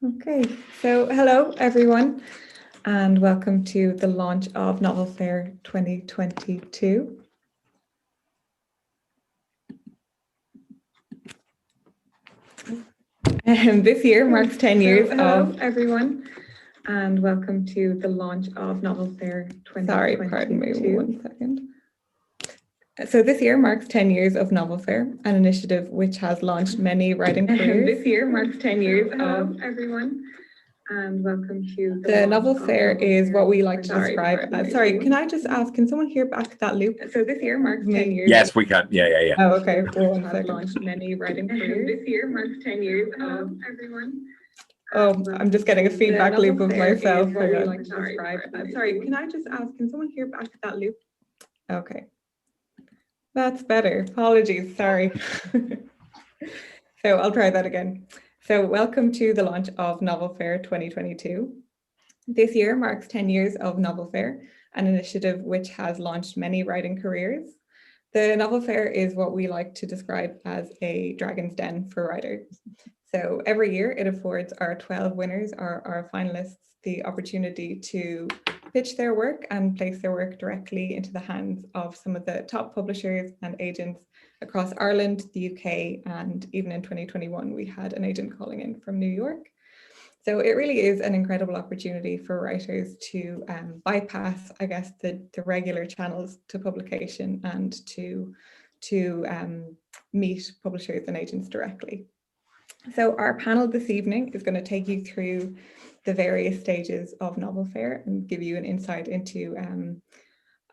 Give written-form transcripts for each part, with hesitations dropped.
Okay, so hello everyone and welcome to the launch of Novel Fair 2022. This year marks 10 years of everyone and welcome to the launch of Novel Fair 2022. Sorry, pardon me 1 second. So this year marks 10 years of Novel Fair, an initiative which has launched many writing careers. This year marks 10 years of everyone. And welcome to the Novel Fair is what we like to describe as, sorry, can I just ask, can someone hear back that loop? So this year marks 10 years. Yes, we can. Yeah. Oh, okay. Well, 1 second. Launched many writing careers. This year marks 10 years of everyone. Oh, I'm just getting a feedback loop of myself. Sorry, can I just ask, can someone hear back that loop? Okay. That's better. Apologies, sorry. So I'll try that again. So welcome to the launch of Novel Fair 2022. This year marks 10 years of Novel Fair, an initiative which has launched many writing careers. The Novel Fair is what we like to describe as a dragon's den for writers. So every year it affords our 12 winners, our finalists, the opportunity to pitch their work and place their work directly into the hands of some of the top publishers and agents across Ireland, the UK, and even in 2021, we had an agent calling in from New York. So it really is an incredible opportunity for writers to bypass, I guess, the regular channels to publication and to meet publishers and agents directly. So our panel this evening is going to take you through the various stages of Novel Fair and give you an insight into,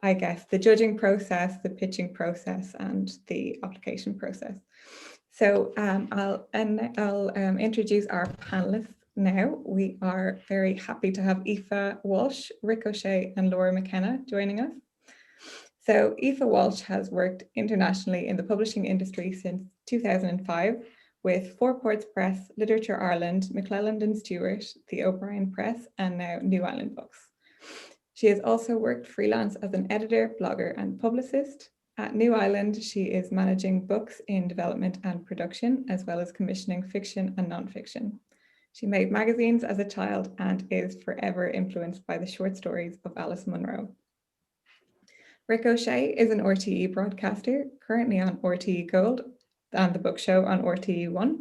I guess, the judging process, the pitching process, and the application process. So I'll introduce our panelists now. We are very happy to have Aoife Walsh, Ricochet, and Laura McKenna joining us. So Aoife Walsh has worked internationally in the publishing industry since 2005 with Four Ports Press, Literature Ireland, McClelland and Stewart, the O'Brien Press, and now New Island Books. She has also worked freelance as an editor, blogger, and publicist. At New Island, she is managing books in development and production, as well as commissioning fiction and nonfiction. She made magazines as a child and is forever influenced by the short stories of Alice Munro. Ricochet is an RTE broadcaster, currently on RTE Gold and the book show on RTE1.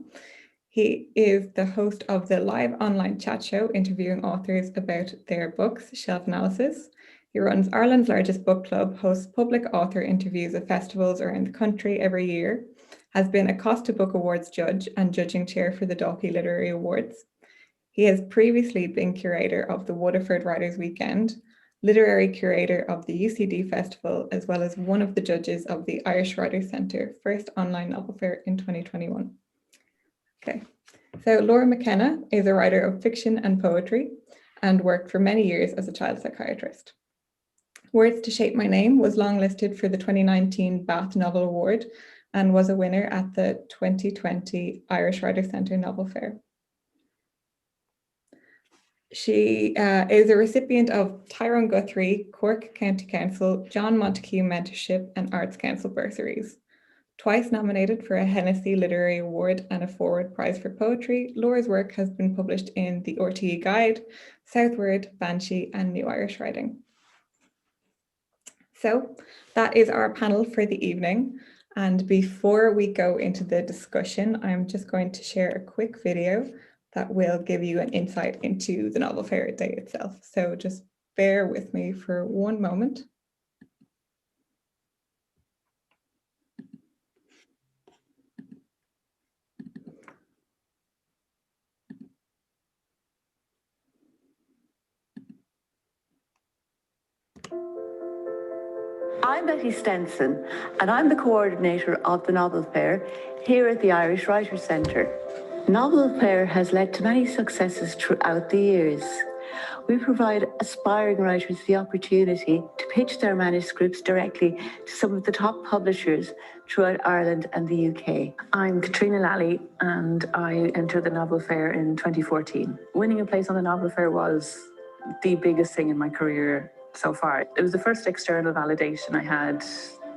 He is the host of the live online chat show interviewing authors about their books, Shelf Analysis. He runs Ireland's largest book club, hosts public author interviews at festivals around the country every year, has been a Costa Book Awards judge and judging chair for the Dalkey Literary Awards. He has previously been curator of the Waterford Writers' Weekend, literary curator of the UCD Festival, as well as one of the judges of the Irish Writers' Centre first online novel fair in 2021. Okay, so Laura McKenna is a writer of fiction and poetry and worked for many years as a child psychiatrist. Words to Shape My Name was longlisted for the 2019 Bath Novel Award and was a winner at the 2020 Irish Writers' Centre Novel Fair. She is a recipient of Tyrone Guthrie, Cork County Council, John Montague Mentorship and Arts Council bursaries. Twice nominated for a Hennessy Literary Award and a Forward Prize for Poetry, Laura's work has been published in the RTE Guide, Southward, Banshee and New Irish Writing. So that is our panel for the evening. And before we go into the discussion, I'm just going to share a quick video that will give you an insight into the Novel Fair day itself. So just bear with me for 1 moment. I'm Betty Stenson, and I'm the coordinator of the Novel Fair here at the Irish Writers' Centre. Novel Fair has led to many successes throughout the years. We provide aspiring writers the opportunity to pitch their manuscripts directly to some of the top publishers throughout Ireland and the UK. I'm Katrina Lally, and I entered the Novel Fair in 2014. Winning a place on the Novel Fair was the biggest thing in my career so far. It was the first external validation I had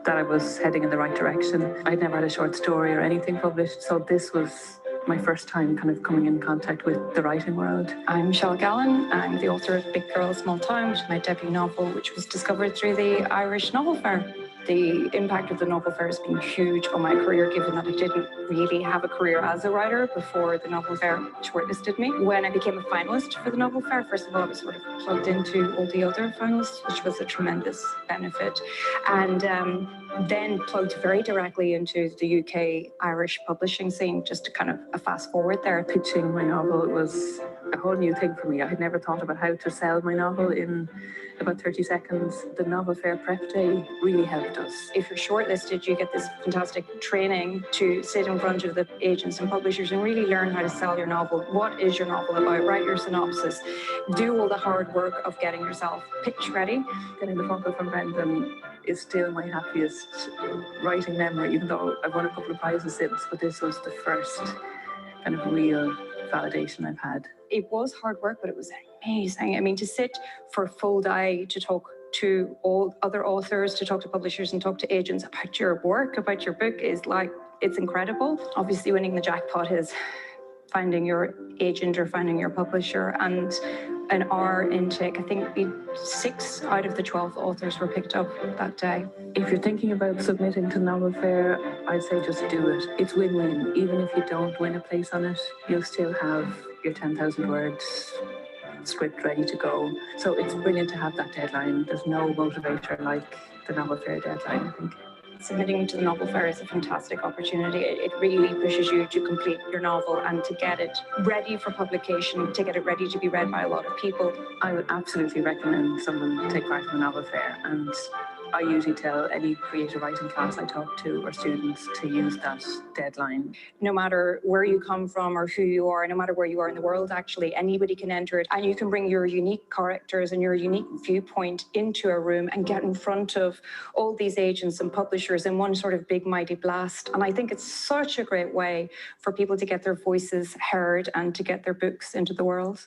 that I was heading in the right direction. I'd never had a short story or anything published, so this was my first time kind of coming in contact with the writing world. I'm Michelle Gallen. I'm the author of Big Girl, Small Town, which is my debut novel, which was discovered through the Irish Novel Fair. The impact of the Novel Fair has been huge on my career, given that I didn't really have a career as a writer before the Novel Fair shortlisted me. When I became a finalist for the Novel Fair, first of all, I was sort of plugged into all the other finalists, which was a tremendous benefit. And then plugged very directly into the UK Irish publishing scene, just to kind of a fast forward there. Pitching my novel was a whole new thing for me. I had never thought about how to sell my novel in about 30 seconds. The Novel Fair prep day really helped us. If you're shortlisted, you get this fantastic training to sit in front of the agents and publishers and really learn how to sell your novel. What is your novel about? Write your synopsis. Do all the hard work of getting yourself pitch ready. Getting the phone call from Brendan is still my happiest writing memory, even though I've won a couple of prizes since, but this was the first kind of real validation I've had. It was hard work, but it was amazing. I mean, to sit for a full day to talk to all other authors, to talk to publishers and talk to agents about your work, about your book is like, it's incredible. Obviously, winning the jackpot is finding your agent or finding your publisher, and in our intake, I think 6 out of the 12 authors were picked up that day. If you're thinking about submitting to Novel Fair, I'd say just do it. It's win-win. Even if you don't win a place on it, you'll still have your 10,000 words script ready to go. So it's brilliant to have that deadline. There's no motivator like the Novel Fair deadline, I think. Submitting to the Novel Fair is a fantastic opportunity. It really pushes you to complete your novel and to get it ready for publication, to get it ready to be read by a lot of people. I would absolutely recommend someone take part in the Novel Fair, and I usually tell any creative writing class I talk to or students to use that deadline. No matter where you come from or who you are, no matter where you are in the world, actually, anybody can enter it, and you can bring your unique characters and your unique viewpoint into a room and get in front of all these agents and publishers in one sort of big mighty blast. And I think it's such a great way for people to get their voices heard and to get their books into the world.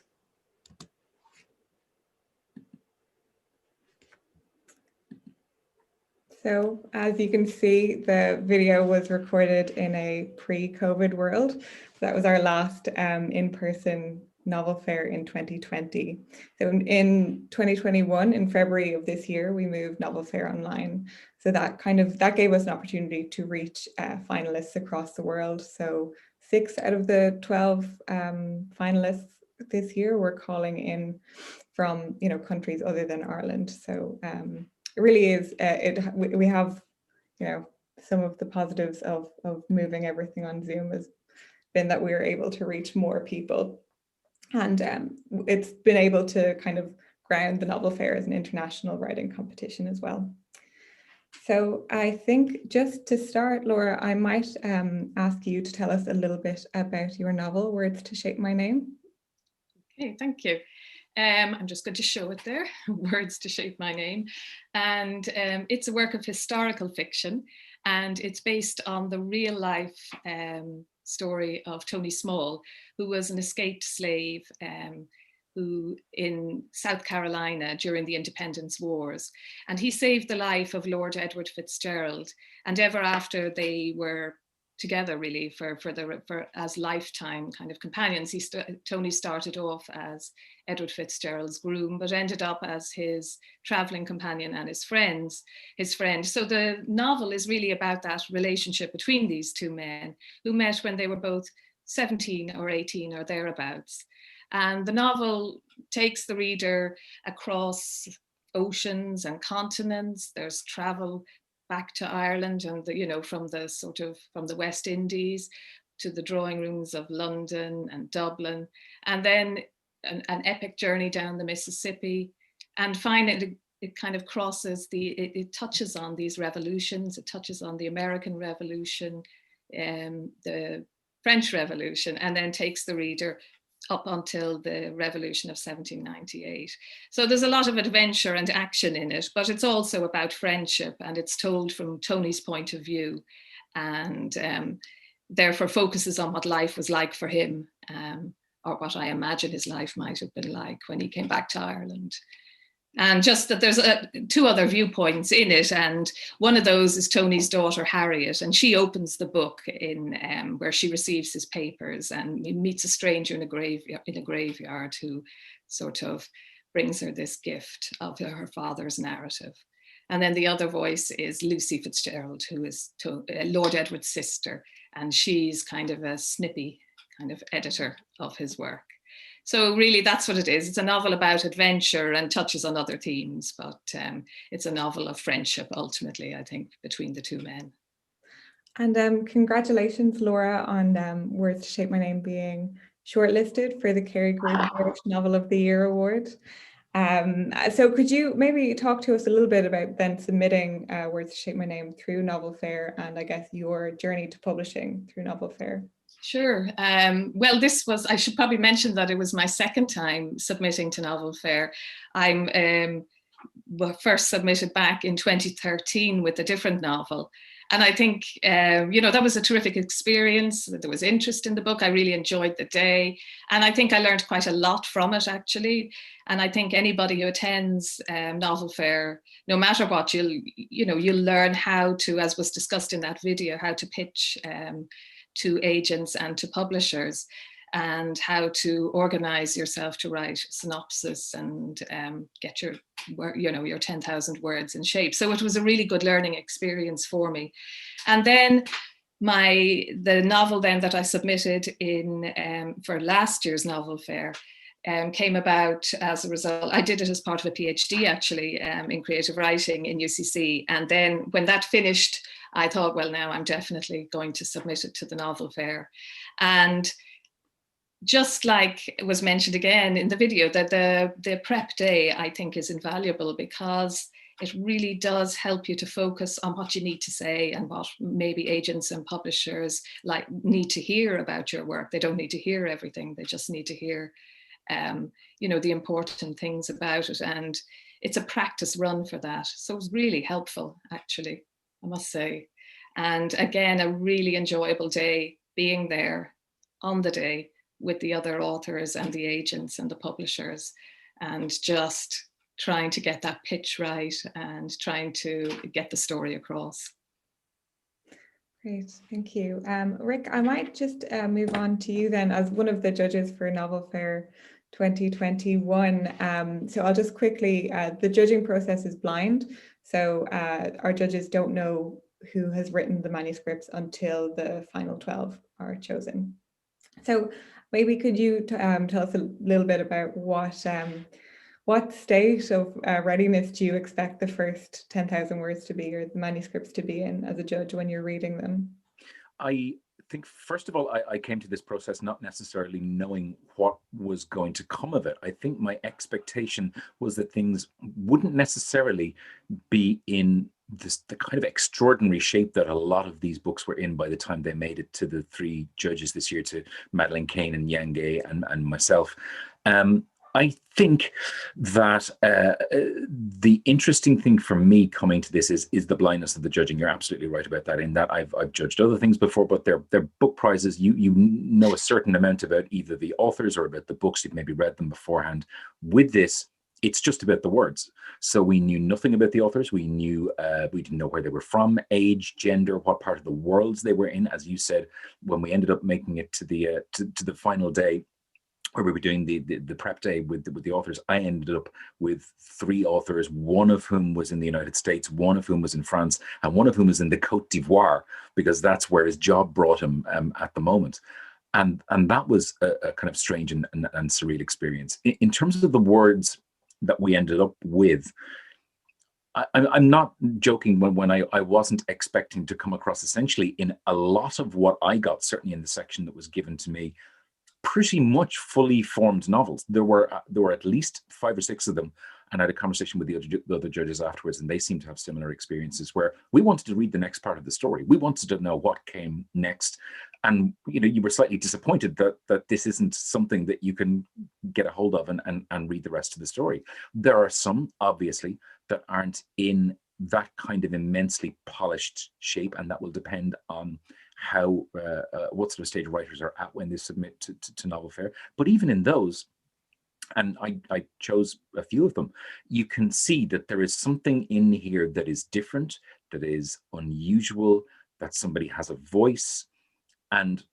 So as you can see, the video was recorded in a pre-COVID world. That was our last in-person novel fair in 2020. So in 2021, in February of this year, we moved Novel Fair online. So that gave us an opportunity to reach finalists across the world. So 6 out of the 12 finalists this year were calling in from countries other than Ireland. So it really is, we have, some of the positives of moving everything on Zoom has been that we are able to reach more people. And it's been able to kind of ground the Novel Fair as an international writing competition as well. So I think just to start, Laura, I might ask you to tell us a little bit about your novel, Words to Shape My Name. Okay, thank you. I'm just going to show it there, Words to Shape My Name. And it's a work of historical fiction, and it's based on the real life story of Tony Small, who was an escaped slave who in South Carolina during the Independence Wars. And he saved the life of Lord Edward Fitzgerald. And ever after they were together really for as lifetime kind of companions. Tony started off as Edward Fitzgerald's groom, but ended up as his traveling companion and his friend. So the novel is really about that relationship between these two men who met when they were both 17 or 18 or thereabouts. And the novel takes the reader across oceans and continents. There's travel back to Ireland and from the West Indies to the drawing rooms of London and Dublin, and then an epic journey down the Mississippi. And finally it kind of crosses it touches on these revolutions. It touches on the American Revolution, the French Revolution, and then takes the reader up until the Revolution of 1798. So there's a lot of adventure and action in it, but it's also about friendship, and it's told from Tony's point of view, and therefore focuses on what life was like for him, or what I imagine his life might have been like when he came back to Ireland. And just that there's two other viewpoints in it, and one of those is Tony's daughter Harriet, and she opens the book in where she receives his papers and meets a stranger in a graveyard who sort of brings her this gift of her father's narrative. And then the other voice is Lucy Fitzgerald, who is Lord Edward's sister, and she's kind of a snippy kind of editor of his work. So really, that's what it is. It's a novel about adventure and touches on other themes, but it's a novel of friendship, ultimately, I think, between the two men. And congratulations, Laura, on Words to Shape My Name being shortlisted for the Kerry Group Irish Novel of the Year Award. So could you maybe talk to us a little bit about then submitting Words to Shape My Name through Novel Fair, and I guess your journey to publishing through Novel Fair? Sure. Well, I should probably mention that it was my second time submitting to Novel Fair. I'm first submitted back in 2013 with a different novel. And I think, that was a terrific experience. There was interest in the book. I really enjoyed the day. And I think I learned quite a lot from it, actually. And I think anybody who attends Novel Fair, no matter what, you'll learn how to, as was discussed in that video, how to pitch to agents and to publishers, and how to organize yourself to write synopsis and get your 10,000 words in shape. So it was a really good learning experience for me. And then the novel then that I submitted in for last year's Novel Fair came about as a result. I did it as part of a PhD, actually, in creative writing in UCC. And then when that finished, I thought, well, now I'm definitely going to submit it to the Novel Fair. And just like it was mentioned again in the video, that the prep day, I think, is invaluable, because it really does help you to focus on what you need to say and what maybe agents and publishers need to hear about your work. They don't need to hear everything. They just need to hear, the important things about it. And it's a practice run for that. So it was really helpful, actually, I must say. And again, a really enjoyable day being there on the day with the other authors and the agents and the publishers, and just trying to get that pitch right and trying to get the story across. Great, thank you. Rick, I might just move on to you then as one of the judges for Novel Fair 2021. So I'll just quickly, the judging process is blind. So our judges don't know who has written the manuscripts until the final 12 are chosen. So maybe could you tell us a little bit about what state of readiness do you expect the first 10,000 words to be, or the manuscripts to be in, as a judge when you're reading them? I think, first of all, I came to this process not necessarily knowing what was going to come of it. I think my expectation was that things wouldn't necessarily be in the kind of extraordinary shape that a lot of these books were in by the time they made it to the three judges this year, to Madeleine Kane and Yang Gay and myself. I think that the interesting thing for me coming to this is the blindness of the judging. You're absolutely right about that, in that I've judged other things before, but they're book prizes. You know a certain amount about either the authors or about the books. You've maybe read them beforehand. With this, it's just about the words. So we knew nothing about the authors. We didn't know where they were from, age, gender, what part of the worlds they were in. As you said, when we ended up making it to the final day, where we were doing the prep day with the authors, I ended up with three authors, one of whom was in the United States, one of whom was in France, and one of whom was in the Côte d'Ivoire, because that's where his job brought him at the moment. And that was a kind of strange and surreal experience. In terms of the words that we ended up with, I'm not joking when I wasn't expecting to come across, essentially, in a lot of what I got, certainly in the section that was given to me, pretty much fully formed novels. There were at least 5 or 6 of them, and I had a conversation with the other judges afterwards, and they seemed to have similar experiences where we wanted to read the next part of the story. We wanted to know what came next, and you were slightly disappointed that this isn't something that you can get a hold of and read the rest of the story. There are some, obviously, that aren't in that kind of immensely polished shape, and that will depend on how what sort of stage writers are at when they submit to Novel Fair. But even in those, and I chose a few of them, you can see that there is something in here that is different, that is unusual, that somebody has a voice. And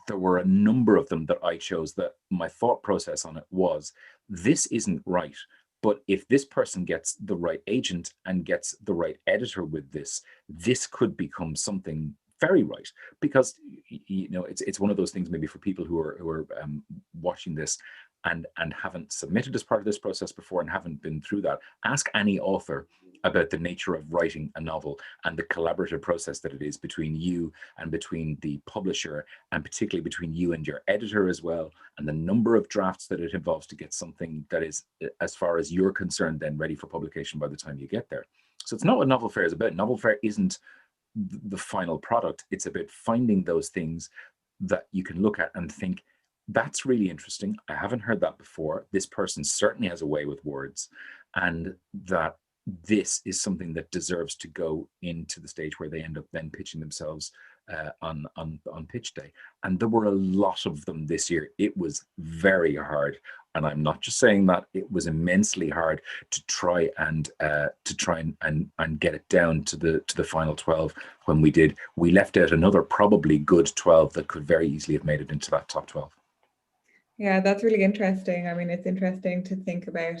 there were a number of them that I chose that my thought process on it was, this isn't right. But if this person gets the right agent and gets the right editor with this, this could become something very right. Because it's one of those things maybe for people who are watching this and haven't submitted as part of this process before and haven't been through that. Ask any author about the nature of writing a novel and the collaborative process that it is between you and between the publisher, and particularly between you and your editor as well, and the number of drafts that it involves to get something that is, as far as you're concerned, then ready for publication by the time you get there. So it's not what Novel Fair is about. Novel Fair isn't the final product. It's about finding those things that you can look at and think, that's really interesting. I haven't heard that before. This person certainly has a way with words, and that this is something that deserves to go into the stage where they end up then pitching themselves on pitch day. And there were a lot of them this year. It was very hard, and I'm not just saying that. It was immensely hard to try and get it down to the final 12. When we did, we left out another probably good 12 that could very easily have made it into that top 12. Yeah, that's really interesting. I mean, it's interesting to think about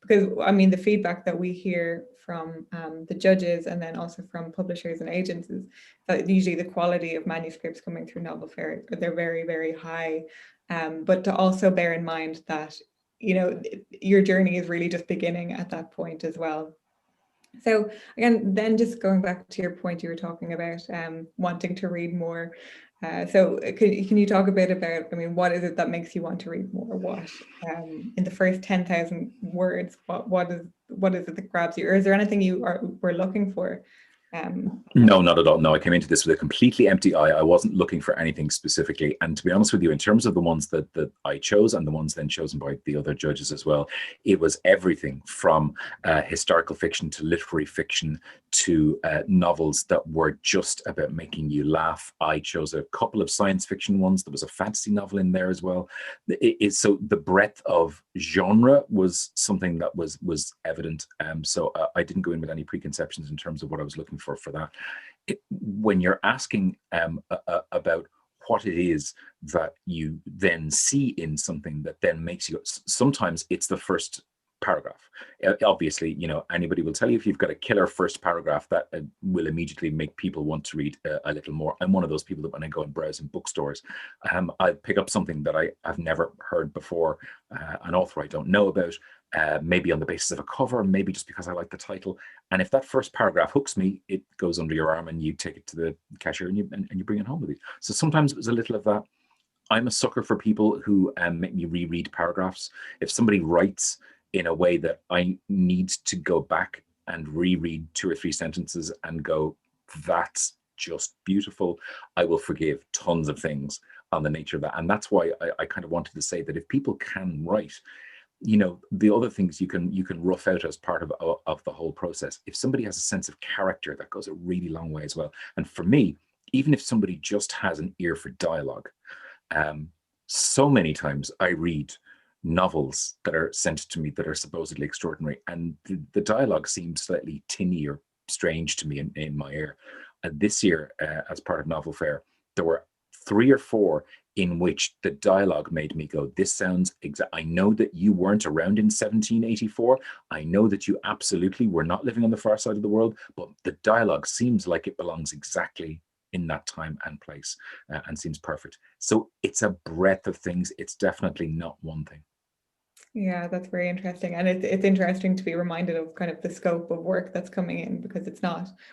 because, I mean, the feedback that we hear from the judges and then also from publishers and agents is that usually the quality of manuscripts coming through Novel Fair, they're very, very high. But to also bear in mind that, your journey is really just beginning at that point as well. So again, then just going back to your point, you were talking about wanting to read more. So can you talk a bit about, I mean, what is it that makes you want to read more? What in the first 10,000 words, what is it that grabs you? Or is there anything were looking for? No, not at all. No, I came into this with a completely empty eye. I wasn't looking for anything specifically. And to be honest with you, in terms of the ones that I chose and the ones then chosen by the other judges as well, it was everything from historical fiction to literary fiction to novels that were just about making you laugh. I chose a couple of science fiction ones. There was a fantasy novel in there as well. So the breadth of genre was something that was evident. So I didn't go in with any preconceptions in terms of what I was looking for that. When you're asking about what it is that you then see in something that then makes you, sometimes it's the first paragraph. Obviously, anybody will tell you if you've got a killer first paragraph that will immediately make people want to read a little more. I'm one of those people that when I go and browse in bookstores, I pick up something that I have never heard before, an author I don't know about, maybe on the basis of a cover, maybe just because I like the title. And if that first paragraph hooks me, it goes under your arm and you take it to the cashier and you bring it home with you. So sometimes it was a little of that. I'm a sucker for people who make me reread paragraphs. If somebody writes in a way that I need to go back and reread 2 or 3 sentences and go, that's just beautiful, I will forgive tons of things on the nature of that. And that's why I kind of wanted to say that if people can write, the other things you can rough out as part of the whole process. If somebody has a sense of character, that goes a really long way as well. And for me, even if somebody just has an ear for dialogue, so many times I read novels that are sent to me that are supposedly extraordinary, and the dialogue seems slightly tinny or strange to me in my ear. This year, as part of Novel Fair, there were 3 or 4 in which the dialogue made me go, this sounds I know that you weren't around in 1784. I know that you absolutely were not living on the far side of the world, but the dialogue seems like it belongs exactly in that time and place, and seems perfect. So it's a breadth of things. It's definitely not one thing. Yeah, that's very interesting. And it's interesting to be reminded of kind of the scope of work that's coming in, because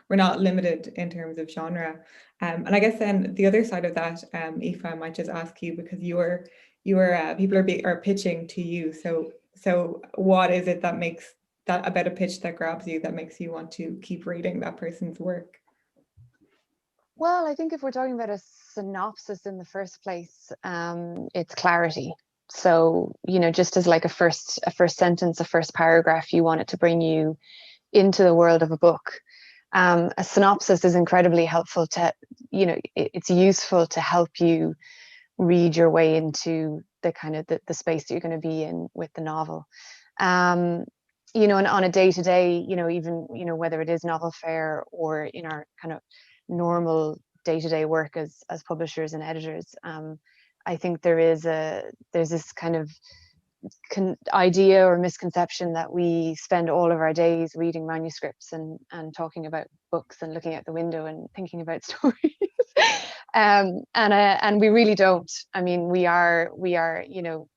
we're not limited in terms of genre. And I guess then the other side of that, Aoife, I might just ask you, because people are pitching to you. So what is it that makes that about a pitch that grabs you, that makes you want to keep reading that person's work? Well, I think if we're talking about a synopsis in the first place, it's clarity. So, just as like a first sentence, a first paragraph, you want it to bring you into the world of a book. A synopsis is incredibly helpful to, it's useful to help you read your way into the kind of the space that you're going to be in with the novel. You know, and on a day-to-day, you know, even, you know, whether it is novel fair or in our kind of normal day-to-day work as publishers and editors, I think there's this kind of idea or misconception that we spend all of our days reading manuscripts and talking about books and looking out the window and thinking about stories. And we really don't. I mean, we are, you know,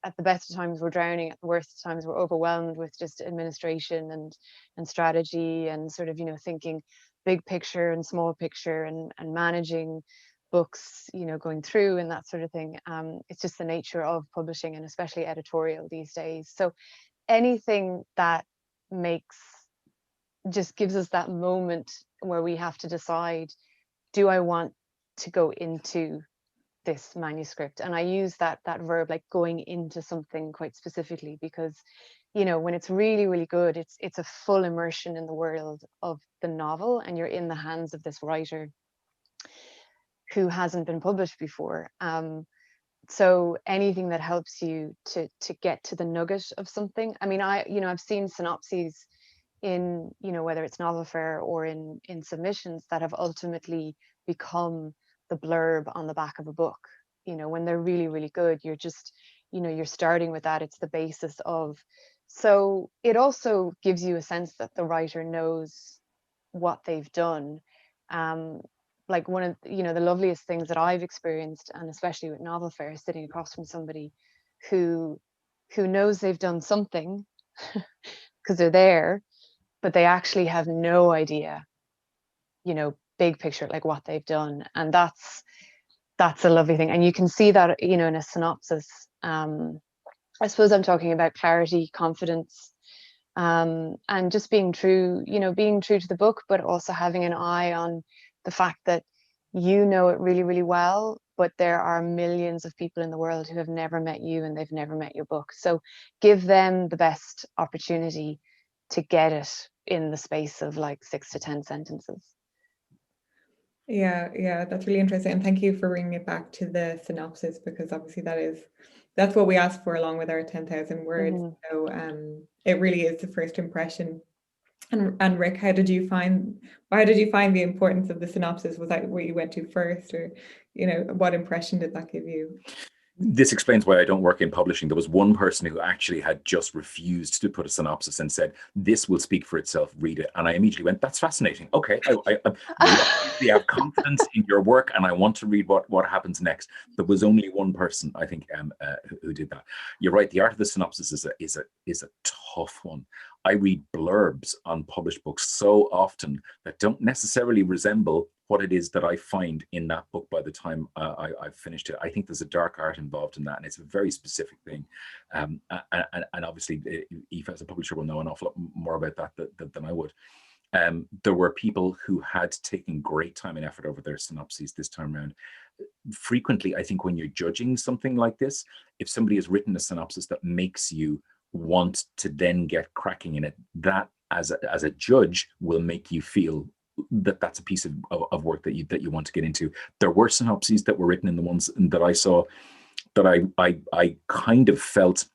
at the best of times we're drowning, at the worst of times we're overwhelmed with just administration and strategy and sort of, you know, thinking big picture and small picture and managing books, you know, going through and that sort of thing. It's just the nature of publishing, and especially editorial these days. So anything that just gives us that moment where we have to decide, do I want to go into this manuscript? And I use that verb, like going into something, quite specifically, because, you know, when it's really, really good, it's a full immersion in the world of the novel, and you're in the hands of this writer who hasn't been published before. So anything that helps you to get to the nugget of something. I mean, I've seen synopses in, you know, whether it's novel fair or in submissions that have ultimately become the blurb on the back of a book. You know, when they're really, really good, you're just, you know, you're starting with that. It's the basis of. So it also gives you a sense that the writer knows what they've done. Like one of, you know, the loveliest things that I've experienced, and especially with novel fair, is sitting across from somebody who knows they've done something because they're there, but they actually have no idea, you know, big picture, like what they've done. And that's a lovely thing. And you can see that, you know, in a synopsis. I suppose I'm talking about clarity, confidence, and just being true, you know, being true to the book, but also having an eye on the fact that you know it really, really well, but there are millions of people in the world who have never met you and they've never met your book. So give them the best opportunity to get it in the space of like 6 to 10 sentences. Yeah, that's really interesting. And thank you for bringing it back to the synopsis, because obviously that's what we asked for along with our 10,000 words. Mm-hmm. So it really is the first impression. And Rick, why did you find the importance of the synopsis? Was that what you went to first, or, you know, what impression did that give you? This explains why I don't work in publishing. There was one person who actually had just refused to put a synopsis and said, "This will speak for itself, read it." And I immediately went, "That's fascinating. Okay, I have confidence in your work and I want to read what happens next." There was only one person, I think, who did that. You're right. The art of the synopsis is a tough one. I read blurbs on published books so often that don't necessarily resemble what it is that I find in that book by the time I've finished it. I think there's a dark art involved in that, and it's a very specific thing. And obviously, Aoife, as a publisher, will know an awful lot more about that than I would. There were people who had taken great time and effort over their synopses this time around. Frequently, I think when you're judging something like this, if somebody has written a synopsis that makes you want to then get cracking in it, that as a judge will make you feel that that's a piece of work that you want to get into. There were synopses that were written in the ones that I saw that I kind of felt,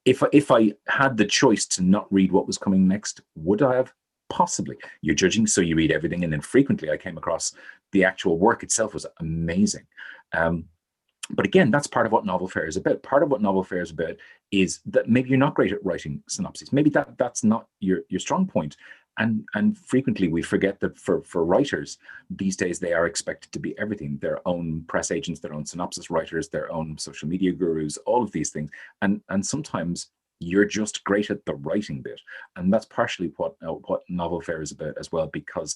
if I had the choice to not read what was coming next, would I have? Possibly. You're judging, so you read everything, and then frequently I came across the actual work itself was amazing. But again, that's part of what novel fair is about. Part of what novel fair is about is that maybe you're not great at writing synopses. Maybe that's not your strong point. And frequently we forget that for writers these days, they are expected to be everything: their own press agents, their own synopsis writers, their own social media gurus, all of these things. And sometimes you're just great at the writing bit. And that's partially what novel fair is about as well, because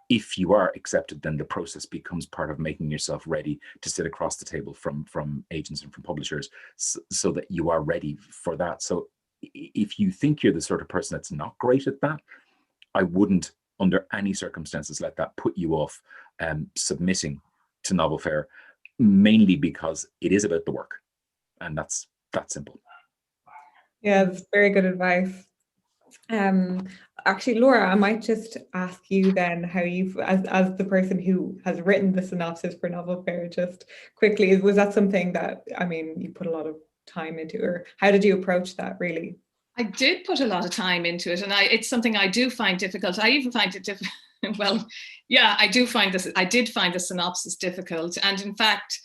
if you are accepted, then the process becomes part of making yourself ready to sit across the table from agents and from publishers, so that you are ready for that. So if you think you're the sort of person that's not great at that, I wouldn't under any circumstances let that put you off submitting to novel fair, mainly because it is about the work, and that's that simple. Yeah, that's very good advice. Actually, Laura, I might just ask you then how you, as the person who has written the synopsis for Novel Fair, just quickly, was that something that, I mean, you put a lot of time into, or how did you approach that really? I did put a lot of time into it, and it's something I do find difficult. I even find it difficult. Well, yeah, I did find the synopsis difficult, and in fact,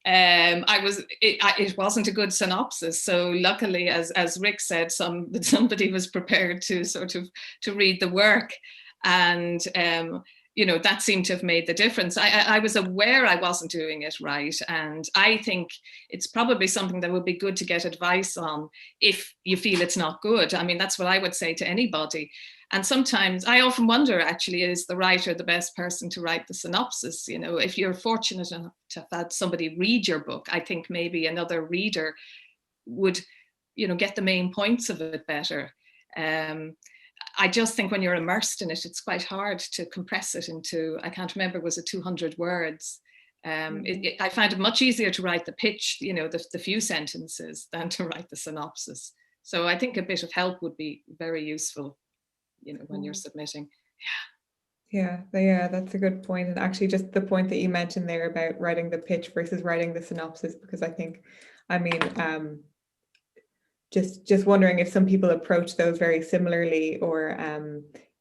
it wasn't a good synopsis. So luckily, as Rick said, somebody was prepared to sort of to read the work, and you know, that seemed to have made the difference. I was aware I wasn't doing it right, and I think it's probably something that would be good to get advice on if you feel it's not good. I mean, that's what I would say to anybody. And sometimes I often wonder, actually, is the writer the best person to write the synopsis? You know, if you're fortunate enough to have had somebody read your book, I think maybe another reader would, you know, get the main points of it better. I just think when you're immersed in it, it's quite hard to compress it into, I can't remember, was it 200 words? I find it much easier to write the pitch, you know, the few sentences, than to write the synopsis. So I think a bit of help would be very useful, you know, when you're submitting. Yeah, that's a good point. And actually just the point that you mentioned there about writing the pitch versus writing the synopsis, because I think, I mean, just wondering if some people approach those very similarly, or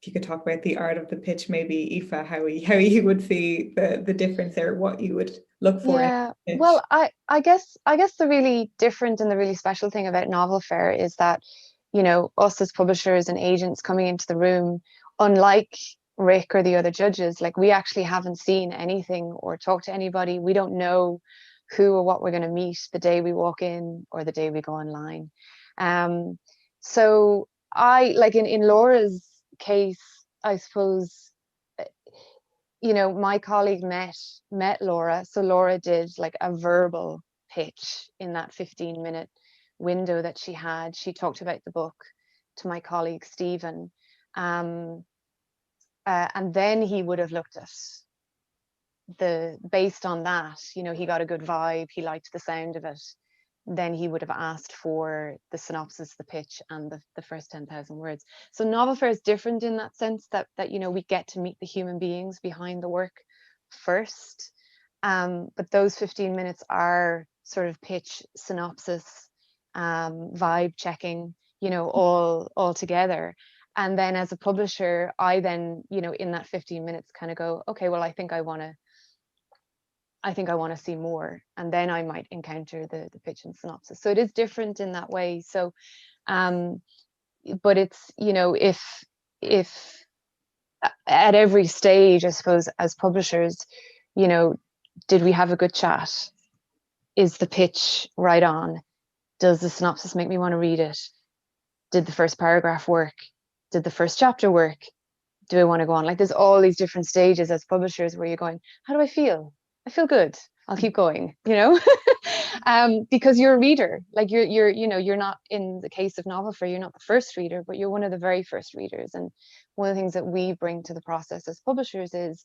if you could talk about the art of the pitch, maybe Aoife, how you would see the difference there, what you would look for. Yeah, well, I guess the really different and the really special thing about Novel Fair is that, you know, us as publishers and agents coming into the room, unlike Rick or the other judges, like, we actually haven't seen anything or talked to anybody. We don't know who or what we're going to meet the day we walk in or the day we go online. So I, like, in Laura's case, I suppose, you know, my colleague met Laura. So Laura did like a verbal pitch in that 15-minute window that she had. She talked about the book to my colleague Stephen. And then he would have looked at based on that, you know, he got a good vibe, he liked the sound of it. Then he would have asked for the synopsis, the pitch, and the first 10,000 words. So Novel Fair is different in that sense, that you know, we get to meet the human beings behind the work first. But those 15 minutes are sort of pitch, synopsis, vibe checking, you know, all together. And then as a publisher, I then, you know, in that 15 minutes kind of go, okay, well, I think I want to see more, and then I might encounter the pitch and synopsis. So it is different in that way. So, but it's, you know, if at every stage, I suppose, as publishers, you know, did we have a good chat? Is the pitch right on? Does the synopsis make me want to read it? Did the first paragraph work? Did the first chapter work? Do I want to go on? Like, there's all these different stages as publishers where you're going, how do I feel? I feel good. I'll keep going, you know, because you're a reader. Like, you're, you know, you're not, in the case of Novel Fair, you're not the first reader, but you're one of the very first readers. And one of the things that we bring to the process as publishers is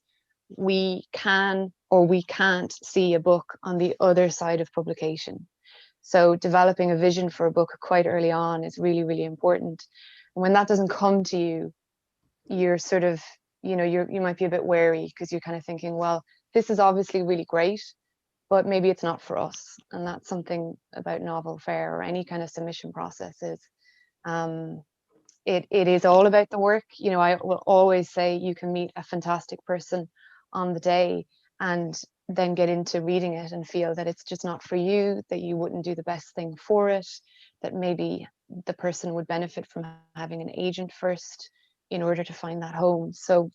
we can or we can't see a book on the other side of publication. So developing a vision for a book quite early on is really, really important. And when that doesn't come to you, you're sort of, you know, you might be a bit wary, because you're kind of thinking, well, this is obviously really great, but maybe it's not for us. And that's something about Novel Fair or any kind of submission process is, it is all about the work. You know, I will always say you can meet a fantastic person on the day and then get into reading it and feel that it's just not for you, that you wouldn't do the best thing for it, that maybe the person would benefit from having an agent first in order to find that home. So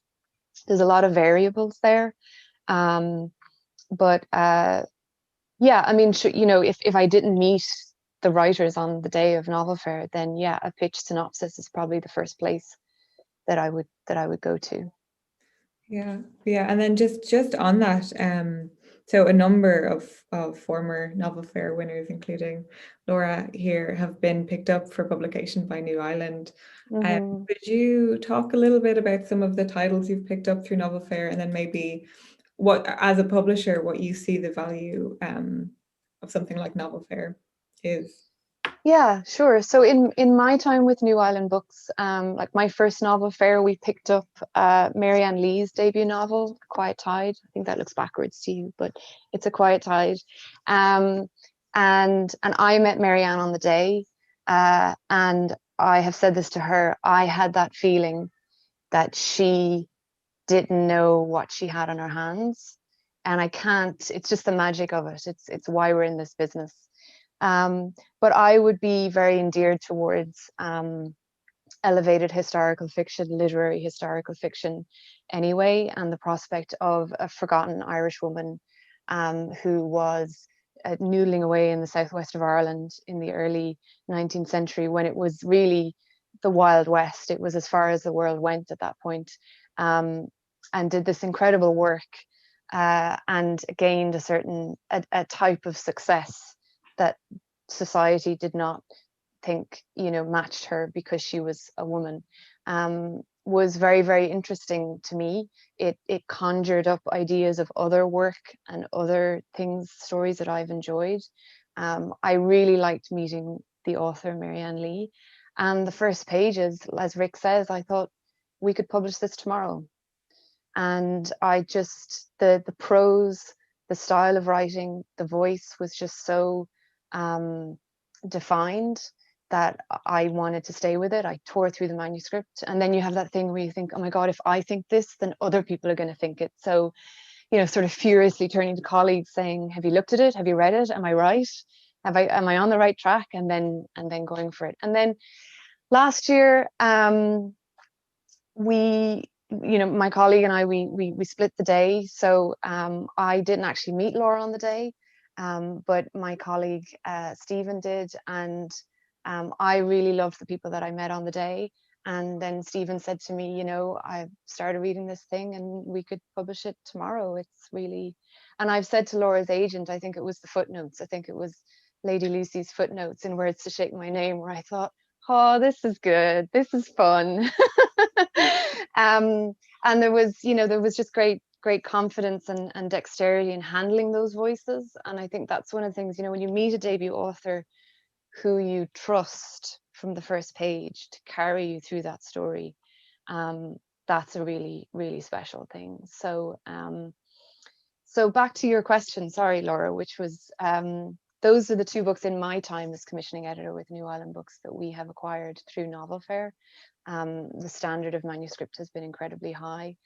there's a lot of variables there. But yeah, I mean, you know, if I didn't meet the writers on the day of Novel Fair, then yeah, a pitch synopsis is probably the first place that I would go to. Yeah, and then just on that, so a number of former Novel Fair winners, including Laura here, have been picked up for publication by New Island. Could you talk a little bit about some of the titles you've picked up through Novel Fair, and then maybe what, as a publisher, what you see the value of something like Novel Fair is? Yeah, sure. So in my time with New Island Books, like my first novel fair, we picked up Marianne Lee's debut novel, Quiet Tide. I think that looks backwards to you, but it's A Quiet Tide. Um, and I met Marianne on the day, and I have said this to her. I had that feeling that she didn't know what she had on her hands, and I can't. It's just the magic of it. It's why we're in this business. But I would be very endeared towards elevated historical fiction, literary historical fiction anyway, and the prospect of a forgotten Irish woman who was noodling away in the southwest of Ireland in the early 19th century when it was really the Wild West. It was as far as the world went at that point, and did this incredible work and gained a type of success that society did not think matched her because she was a woman. Was very, very interesting to me. It conjured up ideas of other work and other things, stories that I've enjoyed. I really liked meeting the author Marianne Lee, and the first pages, as Rick says, I thought we could publish this tomorrow. And I just the prose, the style of writing, the voice was just so defined that I wanted to stay with it. I tore through the manuscript, and then you have that thing where you think, oh my God, if I think this, then other people are going to think it. So, sort of furiously turning to colleagues saying, have you looked at it? Have you read it? Am I right? Am I on the right track? And then going for it. And then last year, my colleague and I, we split the day. So I didn't actually meet Laura on the day, but my colleague Stephen did, and I really loved the people that I met on the day. And then Stephen said to me, I've started reading this thing and we could publish it tomorrow. It's really, and I've said to Laura's agent, I think it was the footnotes, I think it was Lady Lucy's footnotes in Words to Shape My Name, where I thought, oh, this is good, this is fun. And there was just great confidence and dexterity in handling those voices. And I think that's one of the things, when you meet a debut author who you trust from the first page to carry you through that story, that's a really, really special thing. So back to your question, sorry, Laura, which was those are the two books in my time as commissioning editor with New Island Books that we have acquired through Novel Fair. The standard of manuscript has been incredibly high.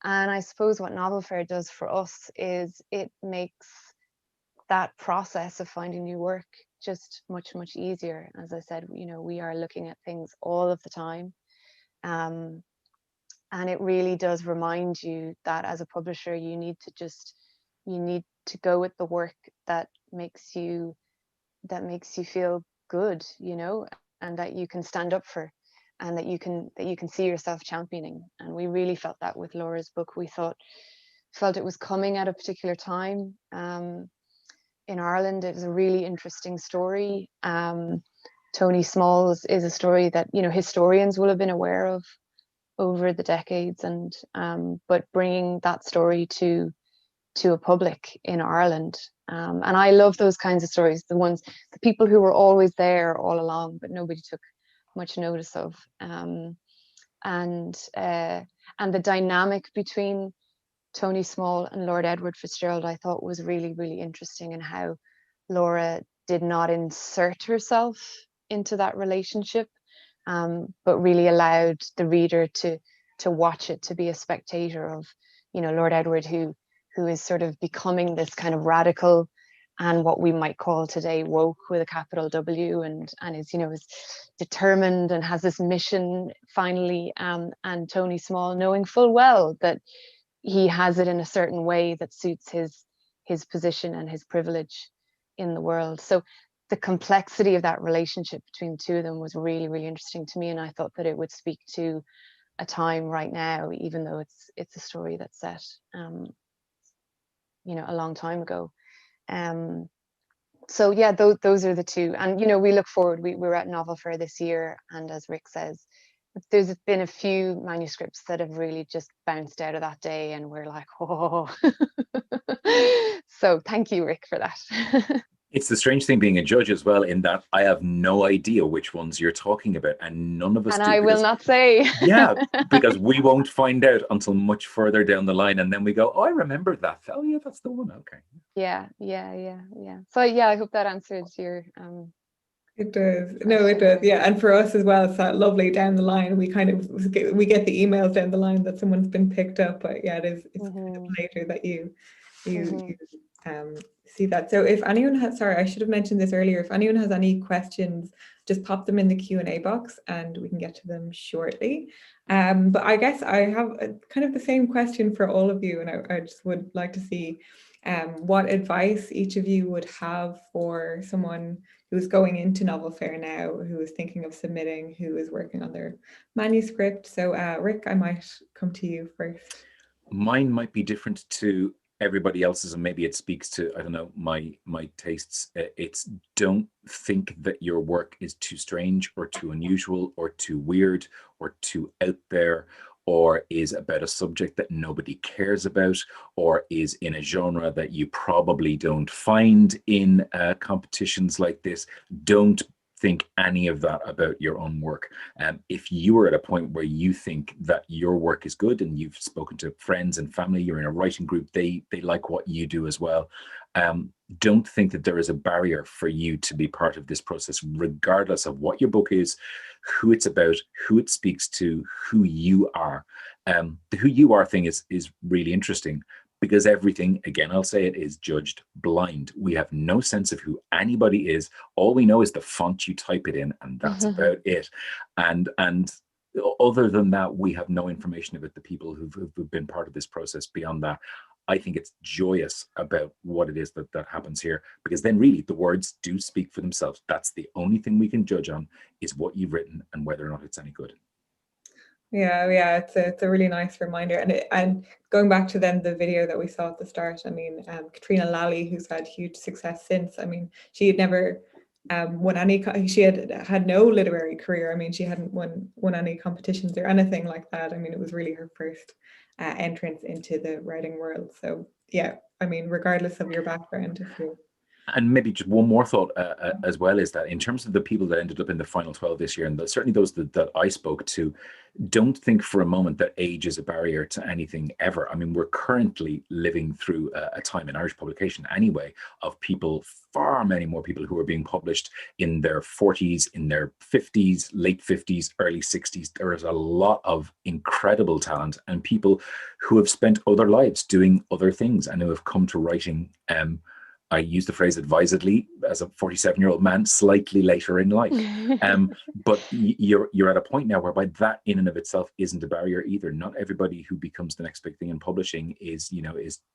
And I suppose what Novel Fair does for us is it makes that process of finding new work just much, much easier. As I said, we are looking at things all of the time. And it really does remind you that as a publisher, you need to go with the work that makes you feel good, and that you can stand up for, and that you can see yourself championing. And we really felt that with Laura's book. We felt it was coming at a particular time in Ireland. It was a really interesting story. Tony Smalls is a story that historians will have been aware of over the decades, and but bringing that story to a public in Ireland. And I love those kinds of stories, the people who were always there all along, but nobody took much notice of. And the dynamic between Tony Small and Lord Edward Fitzgerald, I thought was really, really interesting, and how Laura did not insert herself into that relationship, but really allowed the reader to watch it, to be a spectator of, Lord Edward, who is sort of becoming this kind of radical and what we might call today woke with a capital W, and is is determined and has this mission finally, and Tony Small knowing full well that he has it in a certain way that suits his position and his privilege in the world. So the complexity of that relationship between the two of them was really, really interesting to me, and I thought that it would speak to a time right now, even though it's a story that's set a long time ago. So yeah, those are the two. And we look forward. We're at Novel Fair this year, and as Rick says, there's been a few manuscripts that have really just bounced out of that day, and we're like, oh. So thank you, Rick, for that. It's the strange thing being a judge as well, in that I have no idea which ones you're talking about, and none of us And do. I will not say. Yeah, because we won't find out until much further down the line, and then we go, "Oh, I remember that. Oh, yeah, that's the one." Okay. Yeah. So yeah, I hope that answers your It does. No, it does. Yeah. And for us as well, it's that lovely down the line. We get the emails down the line that someone's been picked up. But yeah, it's kind of later that you see that. So if anyone has, sorry, I should have mentioned this earlier. If anyone has any questions, just pop them in the Q&A box and we can get to them shortly. But I guess I have kind of the same question for all of you, and I just would like to see what advice each of you would have for someone who's going into novel fair now, who is thinking of submitting, who is working on their manuscript. So Rick, I might come to you first. Mine might be different to everybody else's, and maybe it speaks to, I don't know, my tastes. It's, don't think that your work is too strange or too unusual or too weird or too out there, or is about a subject that nobody cares about, or is in a genre that you probably don't find in competitions like this. Don't think any of that about your own work. If you are at a point where you think that your work is good, and you've spoken to friends and family, you're in a writing group, they like what you do as well, don't think that there is a barrier for you to be part of this process, regardless of what your book is, who it's about, who it speaks to, who you are. The who you are thing is really interesting, because everything, again, I'll say it, is judged blind. We have no sense of who anybody is. All we know is the font you type it in, and that's about it. And other than that, we have no information about the people who've been part of this process beyond that. I think it's joyous about what it is that happens here, because then really the words do speak for themselves. That's the only thing we can judge on, is what you've written and whether or not it's any good. Yeah, it's a really nice reminder, and going back to then the video that we saw at the start. I mean, Katrina Lally, who's had huge success since. I mean, she had never won any. She had no literary career. I mean, she hadn't won any competitions or anything like that. I mean, it was really her first entrance into the writing world. So yeah, I mean, regardless of your background, if you. And maybe just one more thought as well, is that in terms of the people that ended up in the final 12 this year, and certainly those that I spoke to, don't think for a moment that age is a barrier to anything ever. I mean, we're currently living through a time in Irish publication anyway, of people, far many more people who are being published in their 40s, in their 50s, late 50s, early 60s. There is a lot of incredible talent and people who have spent other lives doing other things and who have come to writing, I use the phrase advisedly as a 47-year-old man, slightly later in life. But you're at a point now whereby that in and of itself isn't a barrier either. Not everybody who becomes the next big thing in publishing is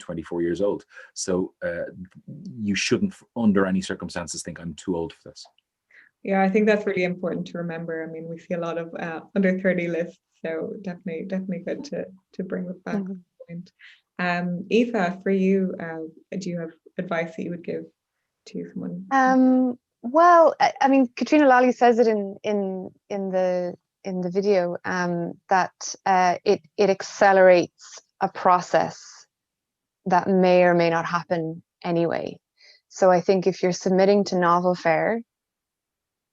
24 years old. So you shouldn't, under any circumstances, think I'm too old for this. Yeah, I think that's really important to remember. I mean, we see a lot of under 30 lists, so definitely good to bring it back. Aoife, for you, do you have advice that you would give to someone? Well, I mean, Katrina Lally says it in the video, that it accelerates a process that may or may not happen anyway. So I think if you're submitting to Novel Fair,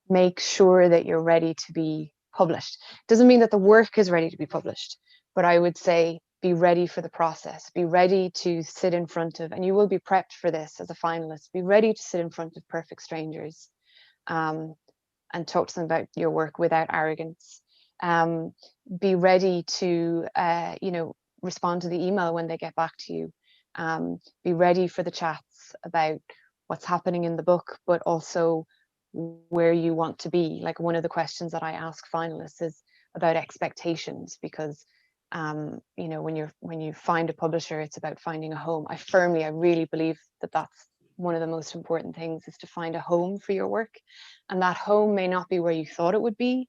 make sure that you're ready to be published. Doesn't mean that the work is ready to be published, but I would say be ready for the process. Be ready to sit in front of, and you will be prepped for this as a finalist, be ready to sit in front of perfect strangers and talk to them about your work without arrogance. Be ready to, respond to the email when they get back to you. Be ready for the chats about what's happening in the book, but also where you want to be. Like, one of the questions that I ask finalists is about expectations, because when you find a publisher, it's about finding a home. I really believe that that's one of the most important things, is to find a home for your work. And that home may not be where you thought it would be.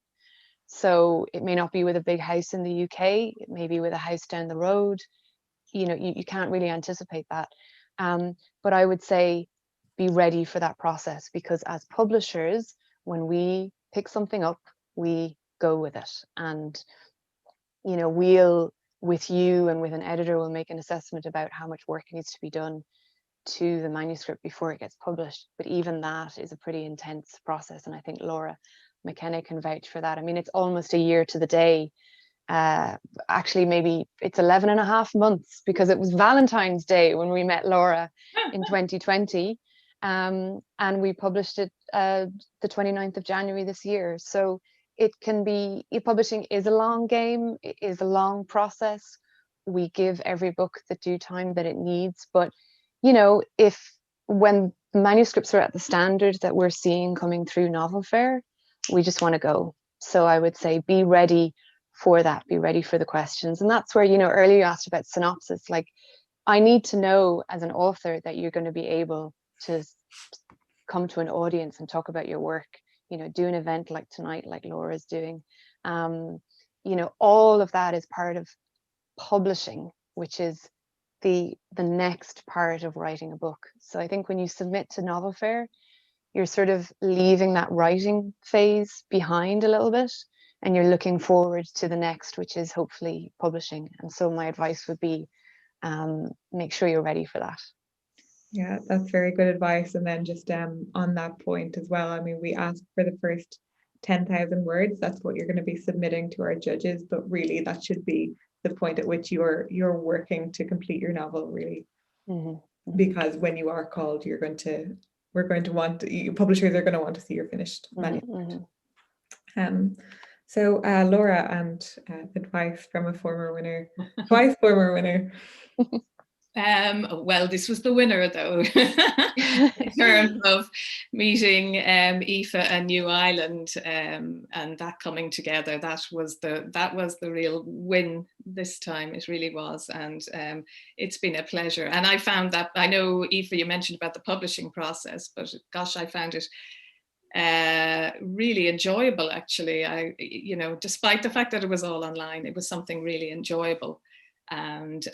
So it may not be with a big house in the UK, it may be with a house down the road. You can't really anticipate that. But I would say be ready for that process, because as publishers, when we pick something up, we go with it. And we'll, with you and with an editor, will make an assessment about how much work needs to be done. to the manuscript before it gets published. But even that is a pretty intense process. And I think Laura McKenna can vouch for that. I mean, it's almost a year to the day. Actually, maybe it's 11 and a half months, because it was Valentine's Day when we met Laura in 2020. And we published it the 29th of January this year. So it can be, publishing is a long game, it is a long process. We give every book the due time that it needs. But, you know, when manuscripts are at the standard that we're seeing coming through Novel Fair, we just want to go. So I would say be ready for that, be ready for the questions. And that's where, you know, earlier you asked about synopsis. Like, I need to know as an author that you're going to be able to come to an audience and talk about your work, you know, do an event like tonight, like Laura's doing. You know, all of that is part of publishing, which is the next part of writing a book. So I think when you submit to Novel Fair, you're sort of leaving that writing phase behind a little bit, and you're looking forward to the next, which is hopefully publishing. And so my advice would be, make sure you're ready for that. Yeah, that's very good advice. And then just on that point as well, I mean, we asked for the first 10,000 words. That's what you're going to be submitting to our judges, but really that should be the point at which you're working to complete your novel, really. Because when you are called, we're going to want, publishers are going to want to see your finished manuscript. So Laura, and advice from a former winner, twice former winner. Well, this was the winner, though, in terms of meeting Aoife and New Island, and that coming together. That was the real win this time. It really was, and it's been a pleasure. And I found that, I know Aoife, you mentioned about the publishing process, but gosh, I found it really enjoyable. Actually, you know, despite the fact that it was all online, it was something really enjoyable. And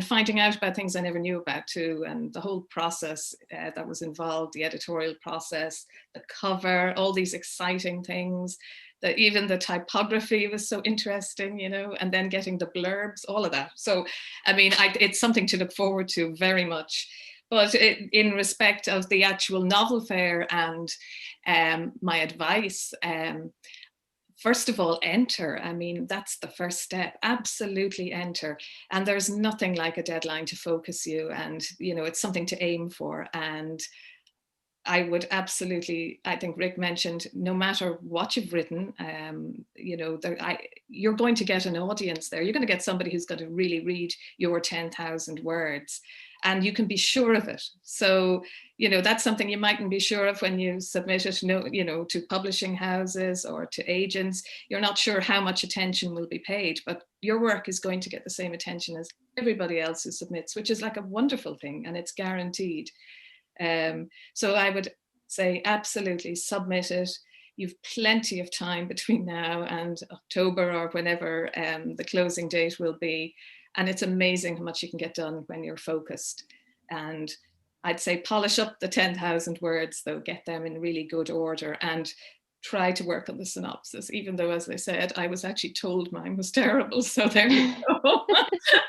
finding out about things I never knew about too, and the whole process that was involved, the editorial process, the cover, all these exciting things, that even the typography was so interesting, you know, and then getting the blurbs, all of that. So, I mean, it's something to look forward to very much. But in respect of the actual Novel Fair and my advice, first of all, enter. I mean, that's the first step. Absolutely enter. And there's nothing like a deadline to focus you. And, you know, it's something to aim for. And I would absolutely, I think Rick mentioned, no matter what you've written, you know, you're going to get an audience there. You're going to get somebody who's going to really read your 10,000 words. And you can be sure of it. So, you know, that's something you mightn't be sure of when you submit it, you know, to publishing houses or to agents. You're not sure how much attention will be paid, but your work is going to get the same attention as everybody else who submits, which is like a wonderful thing, and it's guaranteed. So I would say absolutely submit it. You've plenty of time between now and October or whenever the closing date will be. And it's amazing how much you can get done when you're focused. And I'd say polish up the 10,000 words, though, get them in really good order, and try to work on the synopsis, even though, as I said, I was actually told mine was terrible. So there you go.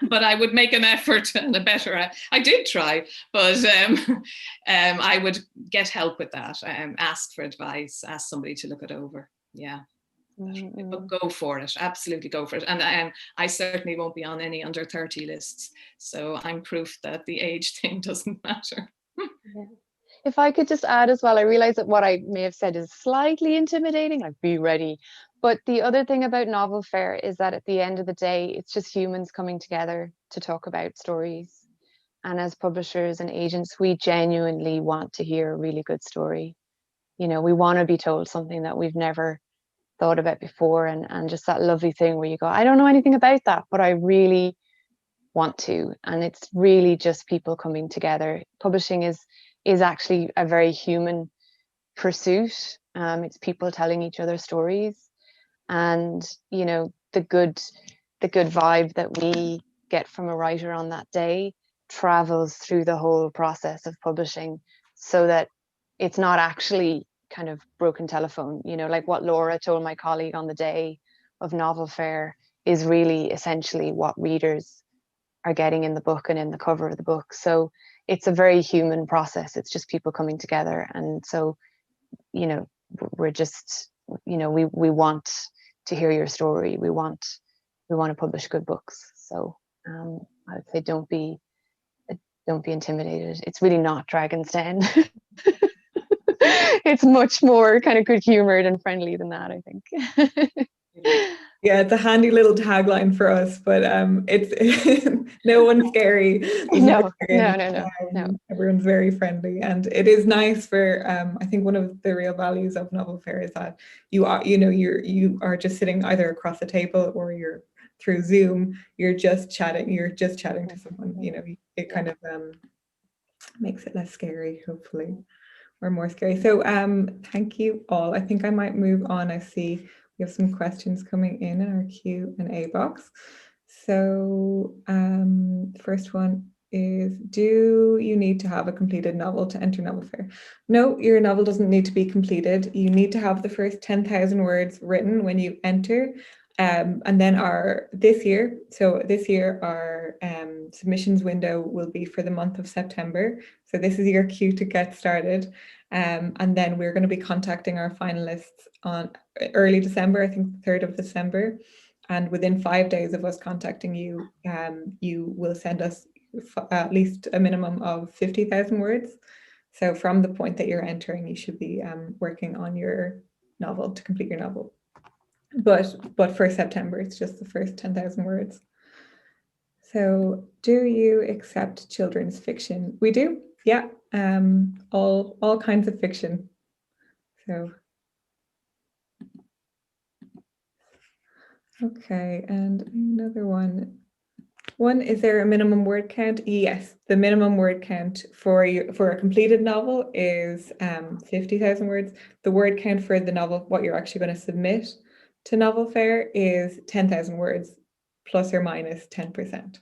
But I would make an effort and I did try, but I would get help with that. Ask for advice, ask somebody to look it over. Yeah. But go for it, absolutely go for it. And I certainly won't be on any under 30 lists, so I'm proof that the age thing doesn't matter. Yeah. If I could just add as well, I realize that what I may have said is slightly intimidating, like be ready. But the other thing about Novel Fair is that at the end of the day, it's just humans coming together to talk about stories. And as publishers and agents, we genuinely want to hear a really good story. You know, we want to be told something that we've never thought about before, and just that lovely thing where you go, I don't know anything about that, but I really want to. And it's really just people coming together. Publishing is actually a very human pursuit. It's people telling each other stories, and you know, the good vibe that we get from a writer on that day travels through the whole process of publishing, so that it's not actually kind of broken telephone, you know, like what Laura told my colleague on the day of Novel Fair is really essentially what readers are getting in the book and in the cover of the book. So it's a very human process. It's just people coming together. And so, you know, we're just, you know, we want to hear your story. We want to publish good books. So I would say don't be intimidated. It's really not Dragon's Den. It's much more kind of good humored and friendly than that, I think. Yeah, it's a handy little tagline for us, but it's no one's scary. No. Everyone's very friendly, and it is nice for I think one of the real values of Novel Fair is that you are just sitting either across the table or you're through Zoom, you're just chatting to someone, you know, it kind of makes it less scary, hopefully, or more scary. So thank you all. I think I might move on. I see we have some questions coming in our Q&A box. So first one is, do you need to have a completed novel to enter Novel Fair? No, your novel doesn't need to be completed. You need to have the first 10,000 words written when you enter. And then this year our submissions window will be for the month of September. So this is your cue to get started. And then we're going to be contacting our finalists on early December, I think the 3rd of December. And within 5 days of us contacting you, you will send us at least a minimum of 50,000 words. So from the point that you're entering, you should be working on your novel to complete your novel. But for September, it's just the first 10,000 words. So do you accept children's fiction? We do, yeah. All kinds of fiction. So okay, and another one. Is there a minimum word count? Yes, the minimum word count for a completed novel is 50,000 words. The word count for the novel, what you're actually going to submit to Novel Fair, is 10,000 words, plus or minus 10%.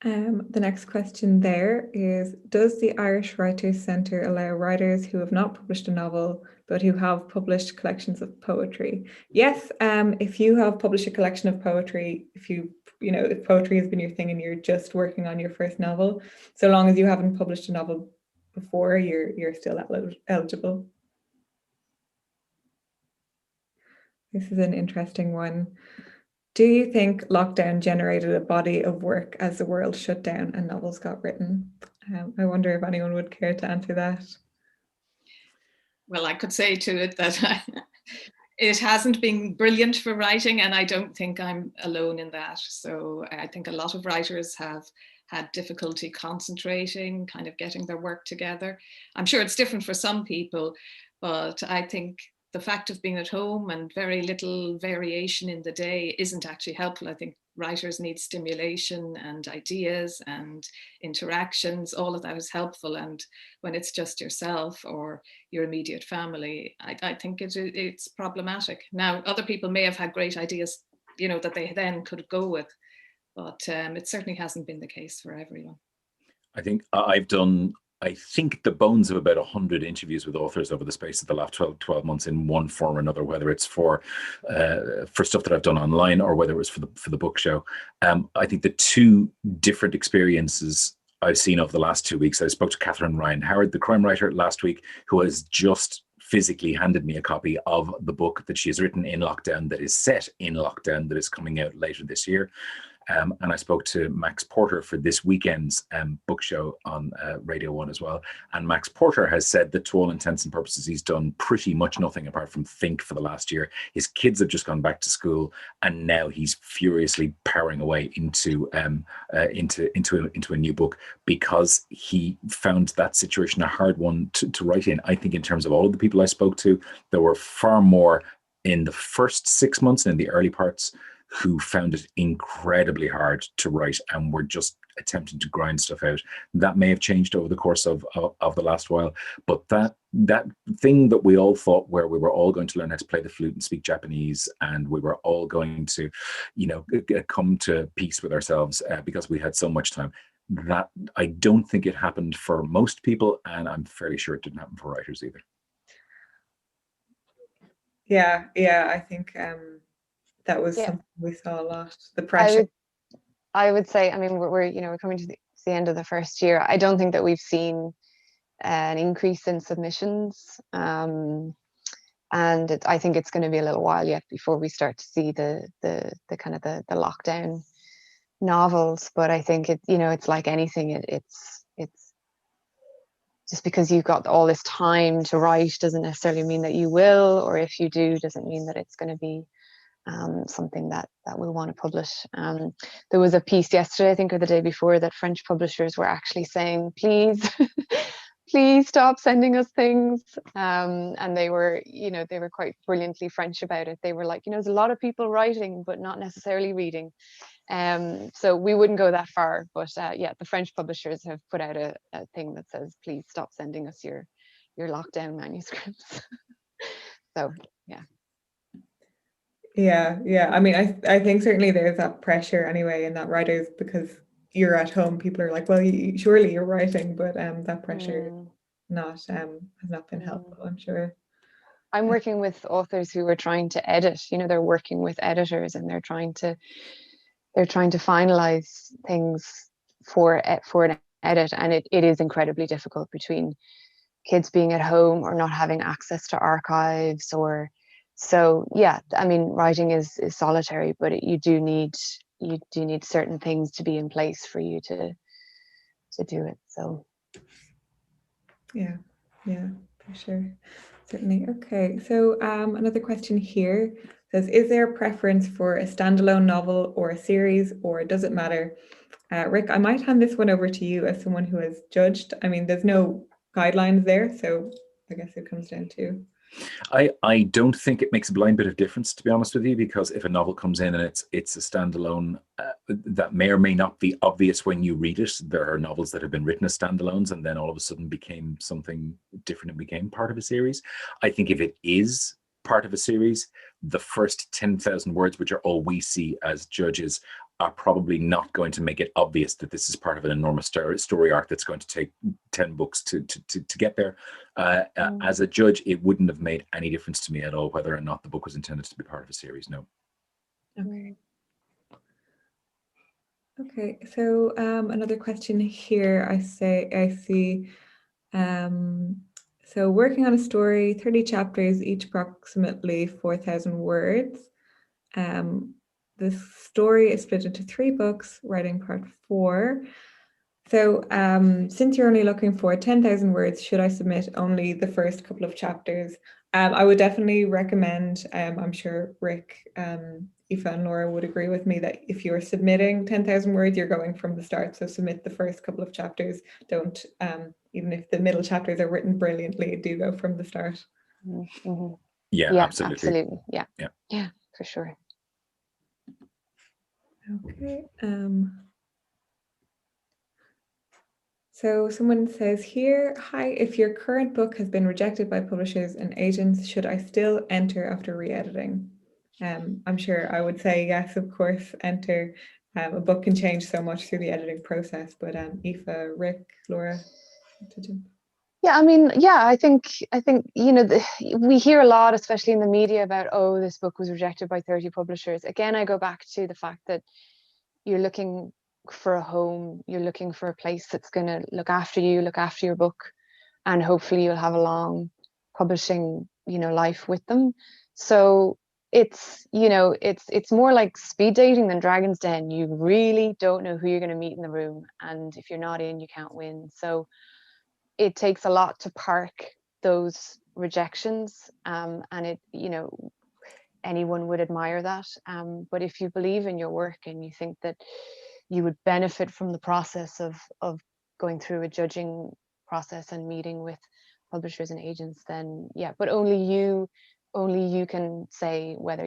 The next question there is, does the Irish Writers Centre allow writers who have not published a novel but who have published collections of poetry? Yes, if you have published a collection of poetry, if poetry has been your thing and you're just working on your first novel, so long as you haven't published a novel before, you're still eligible. This is an interesting one. Do you think lockdown generated a body of work as the world shut down and novels got written? I wonder if anyone would care to answer that. Well, I could say to it that it hasn't been brilliant for writing, and I don't think I'm alone in that. So I think a lot of writers have had difficulty concentrating, kind of getting their work together. I'm sure it's different for some people, but I think the fact of being at home and very little variation in the day isn't actually helpful. I think writers need stimulation and ideas and interactions. All of that is helpful. And when it's just yourself or your immediate family, I think it's problematic. Now, other people may have had great ideas, that they then could go with, but it certainly hasn't been the case for everyone. I think I've done, the bones of about 100 interviews with authors over the space of the last 12 months in one form or another, whether it's for stuff that I've done online or whether it was for the book show. I think the two different experiences I've seen over the last 2 weeks, I spoke to Catherine Ryan Howard, the crime writer, last week, who has just physically handed me a copy of the book that she has written in lockdown, that is set in lockdown, that is coming out later this year. And I spoke to Max Porter for this weekend's book show on Radio 1 as well. And Max Porter has said that to all intents and purposes, he's done pretty much nothing apart from think for the last year. His kids have just gone back to school, and now he's furiously powering away into a new book, because he found that situation a hard one to write in. I think in terms of all of the people I spoke to, there were far more in the first 6 months and in the early parts who found it incredibly hard to write and were just attempting to grind stuff out. That may have changed over the course of the last while, but that thing that we all thought, where we were all going to learn how to play the flute and speak Japanese, and we were all going to, come to peace with ourselves because we had so much time, that I don't think it happened for most people, and I'm fairly sure it didn't happen for writers either. Yeah, I think that was something we saw a lot. The pressure. I would say, I mean, we're coming to it's the end of the first year. I don't think that we've seen an increase in submissions. And I think it's going to be a little while yet before we start to see the kind of the lockdown novels. But I think it's like anything. It's just because you've got all this time to write doesn't necessarily mean that you will, or if you do, doesn't mean that it's going to be something that we'll want to publish. There was a piece yesterday, I think, or the day before, that French publishers were actually saying, please, please stop sending us things. And they were quite brilliantly French about it. They were like, there's a lot of people writing, but not necessarily reading. So we wouldn't go that far, but yeah, the French publishers have put out a thing that says, please stop sending us your lockdown manuscripts. So yeah. Yeah. I mean, I think certainly there's that pressure anyway in that writers, because you're at home, people are like, well, surely you're writing, but that pressure has not been helpful, I'm sure. I'm working with authors who are trying to edit. They're working with editors, and they're trying to finalize things for an edit, and it is incredibly difficult, between kids being at home or not having access to archives, or so. Yeah, I mean, writing is solitary, but you do need certain things to be in place for you to do it. So yeah, for sure, certainly. Okay, so another question here says, is there a preference for a standalone novel or a series, or does it matter? Rick, I might hand this one over to you as someone who has judged. I mean, there's no guidelines there, so I guess it comes down to. I don't think it makes a blind bit of difference, to be honest with you, because if a novel comes in and it's a standalone, that may or may not be obvious when you read it. There are novels that have been written as standalones and then all of a sudden became something different and became part of a series. I think if it is part of a series, the first 10,000 words, which are all we see as judges, are probably not going to make it obvious that this is part of an enormous story arc that's going to take 10 books to get there. As a judge, it wouldn't have made any difference to me at all whether or not the book was intended to be part of a series. No. Okay, so another question here, I see, so working on a story, 30 chapters, each approximately 4,000 words. The story is split into 3 books, writing part 4. So since you're only looking for 10,000 words, should I submit only the first couple of chapters? I would definitely recommend, I'm sure Rick, Aoife and Laura would agree with me, that if you're submitting 10,000 words, you're going from the start. So submit the first couple of chapters. Don't, even if the middle chapters are written brilliantly, do go from the start. Mm-hmm. Yeah, absolutely. Yeah, for sure. Okay. So someone says here, hi, if your current book has been rejected by publishers and agents, should I still enter after re-editing? I'm sure I would say yes, of course, enter. A book can change so much through the editing process, but Aoife, Rick, Laura, Yeah, I mean, yeah, I think we hear a lot, especially in the media, about, oh, this book was rejected by 30 publishers. Again, I go back to the fact that you're looking for a home, you're looking for a place that's going to look after you, look after your book, and hopefully you'll have a long publishing life with them. So it's more like speed dating than Dragon's Den. You really don't know who you're going to meet in the room, and if you're not in, you can't win. So it takes a lot to park those rejections, and it anyone would admire that, but if you believe in your work and you think that you would benefit from the process of going through a judging process and meeting with publishers and agents, then yeah, but only you can say whether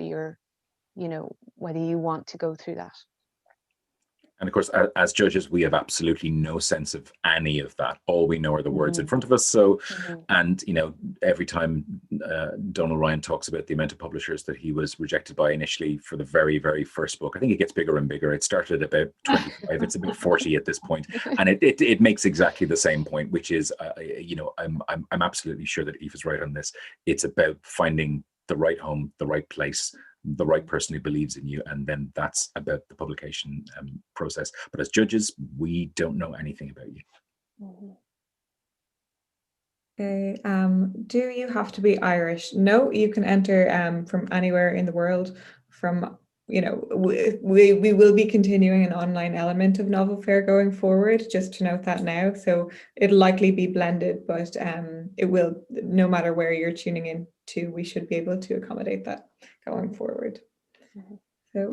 whether you want to go through that. And of course, as judges, we have absolutely no sense of any of that. All we know are the words in front of us. So, and every time Donal Ryan talks about the amount of publishers that he was rejected by initially for the very, very first book, I think it gets bigger and bigger. It started at about 25, it's about 40 at this point, and it makes exactly the same point, which is, I'm absolutely sure that Aoife's right on this. It's about finding the right home, the right place, the right person who believes in you, and then that's about the publication process. But as judges, we don't know anything about you. Okay. Do you have to be Irish? No, you can enter from anywhere in the world. From, you know, we will be continuing an online element of Novel Fair going forward, just to note that now. So it'll likely be blended, but it will, no matter where you're tuning in to, we should be able to accommodate that going forward. So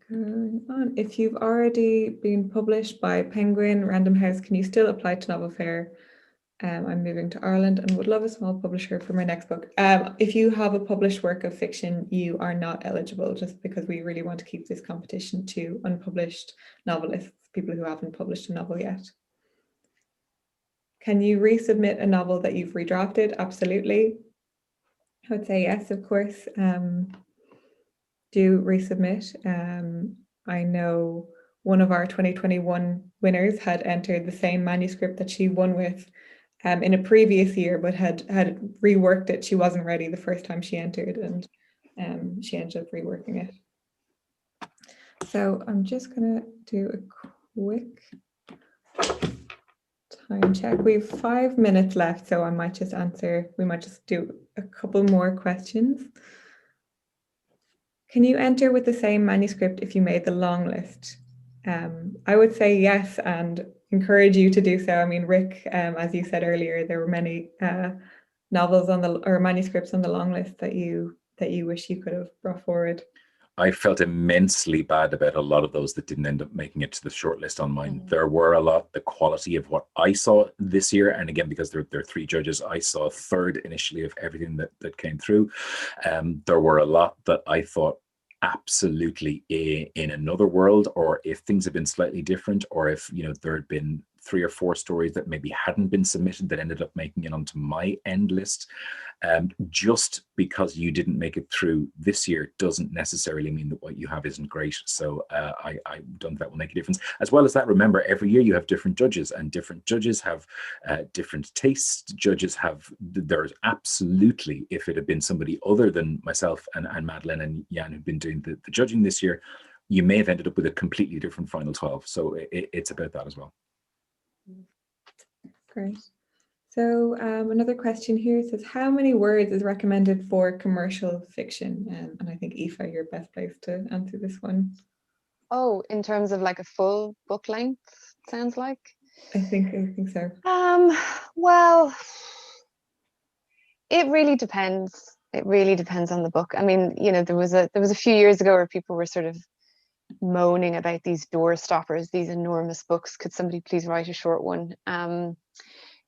going on, if you've already been published by Penguin, Random House, can you still apply to Novel Fair? I'm moving to Ireland and would love a small publisher for my next book. If you have a published work of fiction, you are not eligible, just because we really want to keep this competition to unpublished novelists, people who haven't published a novel yet. Can you resubmit a novel that you've redrafted? Absolutely. I would say yes, of course. Do resubmit. I know one of our 2021 winners had entered the same manuscript that she won with in a previous year, but had reworked it. She wasn't ready the first time she entered, and she ended up reworking it. So I'm just gonna do a quick time check. We have 5 minutes left, so I might just answer, we might just do a couple more questions. Can you enter with the same manuscript if you made the long list? I would say yes, and encourage you to do so. I mean, Rick, as you said earlier, there were many novels on the, or manuscripts on the long list that you wish you could have brought forward. I felt immensely bad about a lot of those that didn't end up making it to the shortlist on mine. There were a lot, the quality of what I saw this year, and again, because there are 3 judges, I saw a third initially of everything that came through. There were a lot that I thought absolutely in another world, or if things had been slightly different, or if, you know, there had been 3 or 4 stories that maybe hadn't been submitted that ended up making it onto my end list. Just because you didn't make it through this year doesn't necessarily mean that what you have isn't great. So I don't think that will make a difference. As well as that, remember, every year you have different judges, and different judges have different tastes. Judges have, there's absolutely, if it had been somebody other than myself and Madeleine and Jan who've been doing the judging this year, you may have ended up with a completely different final 12. So it's about that as well. Great. So another question here says, how many words is recommended for commercial fiction? And I think Aoife, you're best placed to answer this one. Oh, in terms of like a full book length, sounds like? I think so. Well, it really depends. It really depends on the book. I mean, you know, there was a few years ago where people were sort of moaning about these door stoppers, these enormous books. Could somebody please write a short one?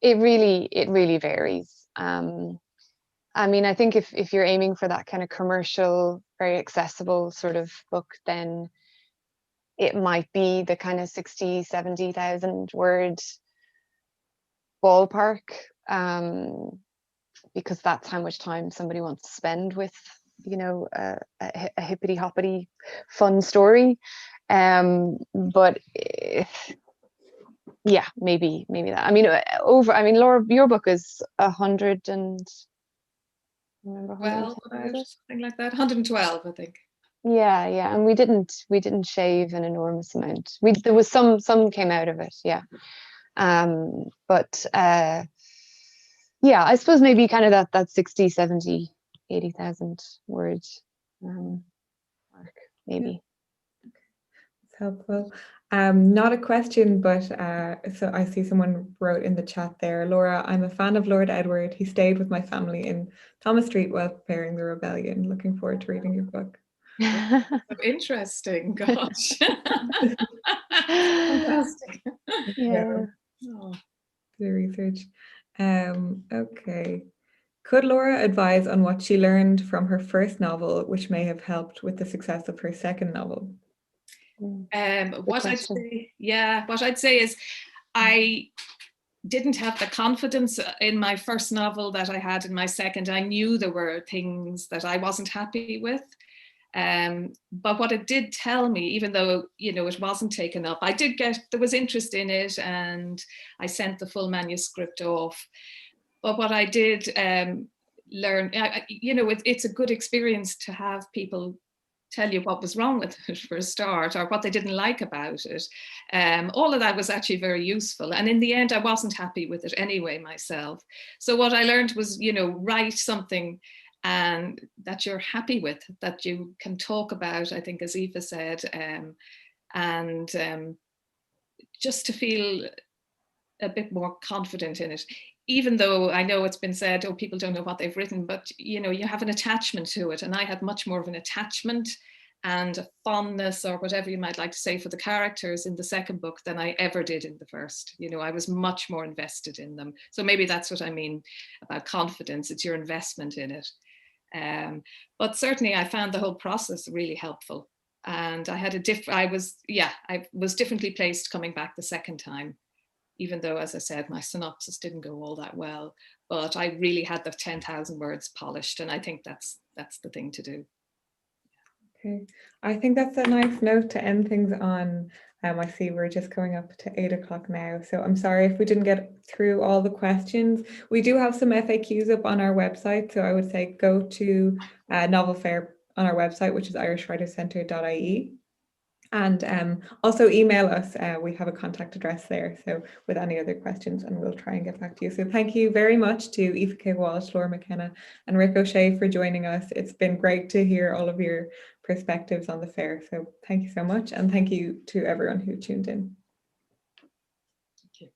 It really varies. I mean, I think if you're aiming for that kind of commercial, very accessible sort of book, then it might be the kind of 60, 70,000 word ballpark, because that's how much time somebody wants to spend with, you know, a hippity hoppity fun story. But yeah, maybe that. I mean, Laura, your book is 100 and, remember, 12, something like that, 112, I think. Yeah, and we didn't shave an enormous amount. There was some came out of it, yeah. But yeah, I suppose maybe kind of that 60, 70, 80,000 word mark, maybe. It's helpful. Not a question, but so I see someone wrote in the chat there, Laura, I'm a fan of Lord Edward. He stayed with my family in Thomas Street while preparing the rebellion. Looking forward to reading your book. So interesting, gosh. Fantastic. Yeah. Oh. The research. Okay. Could Laura advise on what she learned from her first novel, which may have helped with the success of her second novel? What I'd say is I didn't have the confidence in my first novel that I had in my second. I knew there were things that I wasn't happy with. But what it did tell me, even though, you know, it wasn't taken up, there was interest in it, and I sent the full manuscript off. But what I did learn, you know, it's a good experience to have people tell you what was wrong with it for a start, or what they didn't like about it. All of that was actually very useful. And in the end, I wasn't happy with it anyway myself. So what I learned was, you know, write something and that you're happy with, that you can talk about, I think, as Eva said, and just to feel a bit more confident in it. Even though I know it's been said, oh, people don't know what they've written, but you know, you have an attachment to it. And I had much more of an attachment and a fondness, or whatever you might like to say, for the characters in the second book than I ever did in the first. You know, I was much more invested in them. So maybe that's what I mean about confidence. It's your investment in it. But certainly I found the whole process really helpful. And I had I was differently placed coming back the second time, even though, as I said, my synopsis didn't go all that well, but I really had the 10,000 words polished. And I think that's the thing to do. Okay, I think that's a nice note to end things on. I see we're just going up to 8 o'clock now, so I'm sorry if we didn't get through all the questions. We do have some FAQs up on our website, so I would say go to Novel Fair on our website, which is irishwriterscentre.ie. And also email us. We have a contact address there, so with any other questions, and we'll try and get back to you. So thank you very much to Eva K. Walsh, Laura McKenna and Rick O'Shea for joining us. It's been great to hear all of your perspectives on the fair. So thank you so much, and thank you to everyone who tuned in. Thank you.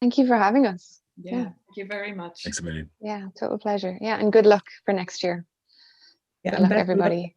Thank you for having us. Yeah, thank you very much. Thanks a million. Yeah, total pleasure. Yeah, and good luck for next year. Yeah, Good luck, everybody.